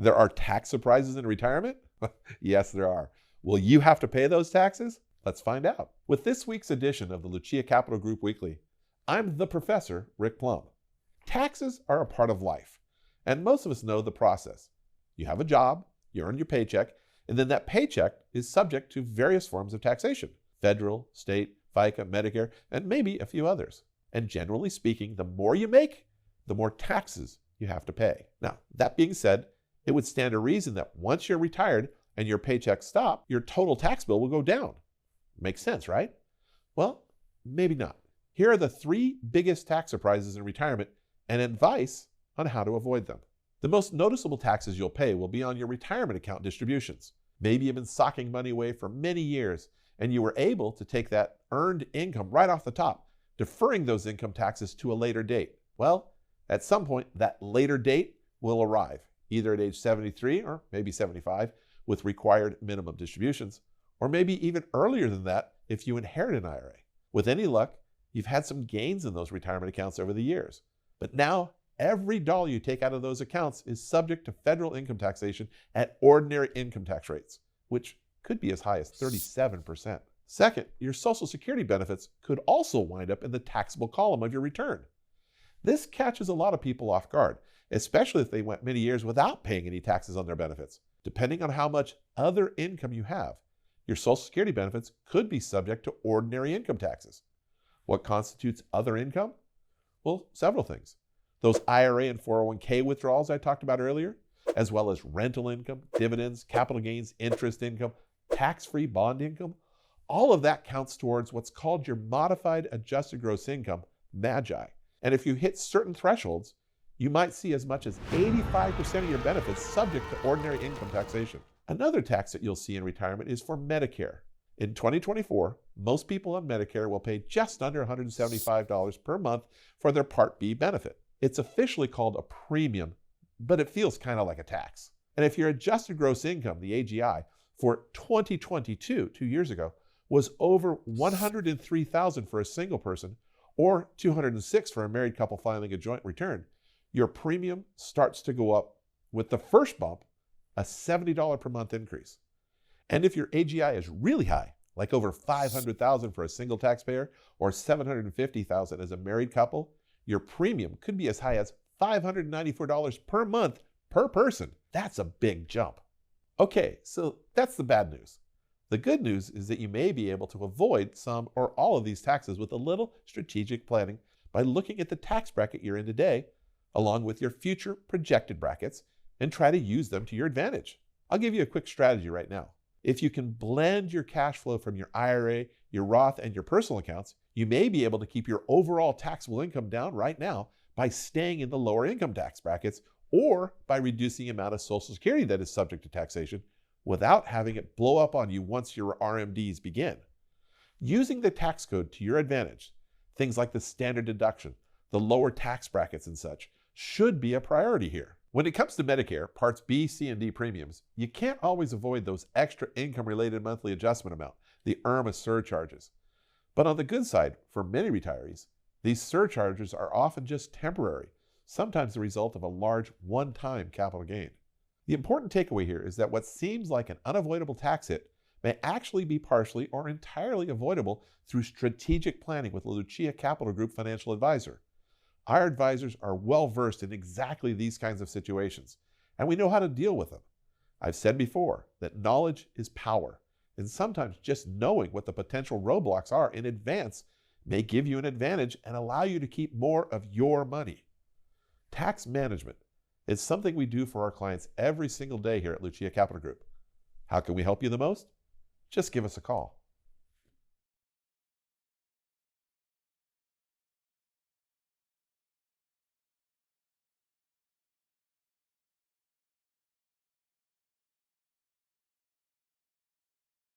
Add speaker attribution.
Speaker 1: There are tax surprises in retirement? Yes, there are. Will you have to pay those taxes? Let's find out. With this week's edition of the Lucia Capital Group Weekly, I'm the professor, Rick Plum. Taxes are a part of life, and most of us know the process. You have a job, you earn your paycheck, and then that paycheck is subject to various forms of taxation: federal, state, FICA, Medicare, and maybe a few others. And generally speaking, the more you make, the more taxes you have to pay. Now, that being said, it would stand to reason that once you're retired and your paychecks stop, your total tax bill will go down. Makes sense, right? Well, maybe not. Here are the 3 biggest tax surprises in retirement and advice on how to avoid them. The most noticeable taxes you'll pay will be on your retirement account distributions. Maybe you've been socking money away for many years and you were able to take that earned income right off the top, deferring those income taxes to a later date. Well, at some point, that later date will arrive, either at age 73 or maybe 75 with required minimum distributions, or maybe even earlier than that if you inherit an IRA. With any luck, you've had some gains in those retirement accounts over the years. But now, every dollar you take out of those accounts is subject to federal income taxation at ordinary income tax rates, which could be as high as 37%. Second, your Social Security benefits could also wind up in the taxable column of your return. This catches a lot of people off guard, especially if they went many years without paying any taxes on their benefits. Depending on how much other income you have, your Social Security benefits could be subject to ordinary income taxes. What constitutes other income? Well, several things. Those IRA and 401k withdrawals I talked about earlier, as well as rental income, dividends, capital gains, interest income, tax-free bond income, all of that counts towards what's called your modified adjusted gross income, MAGI. And if you hit certain thresholds, you might see as much as 85% of your benefits subject to ordinary income taxation. Another tax that you'll see in retirement is for Medicare. In 2024, most people on Medicare will pay just under $175 per month for their Part B benefit. It's officially called a premium, but it feels kind of like a tax. And if your adjusted gross income, the AGI, for 2022, 2 years ago, was over $103,000 for a single person, or $206,000 for a married couple filing a joint return, your premium starts to go up with the first bump, a $70 per month increase. And if your AGI is really high, like over $500,000 for a single taxpayer or $750,000 as a married couple, your premium could be as high as $594 per month per person. That's a big jump. Okay, so that's the bad news. The good news is that you may be able to avoid some or all of these taxes with a little strategic planning by looking at the tax bracket you're in today, along with your future projected brackets, and try to use them to your advantage. I'll give you a quick strategy right now. If you can blend your cash flow from your IRA, your Roth, and your personal accounts, you may be able to keep your overall taxable income down right now by staying in the lower income tax brackets or by reducing the amount of Social Security that is subject to taxation without having it blow up on you once your RMDs begin. Using the tax code to your advantage, things like the standard deduction, the lower tax brackets and such, should be a priority here. When it comes to Medicare, Parts B, C, and D premiums, you can't always avoid those extra income-related monthly adjustment amount, the IRMA surcharges. But on the good side, for many retirees, these surcharges are often just temporary, sometimes the result of a large one-time capital gain. The important takeaway here is that what seems like an unavoidable tax hit may actually be partially or entirely avoidable through strategic planning with a Lucia Capital Group financial advisor. Our advisors are well versed in exactly these kinds of situations, and we know how to deal with them. I've said before that knowledge is power, and sometimes just knowing what the potential roadblocks are in advance may give you an advantage and allow you to keep more of your money. Tax management is something we do for our clients every single day here at Lucia Capital Group. How can we help you the most? Just give us a call.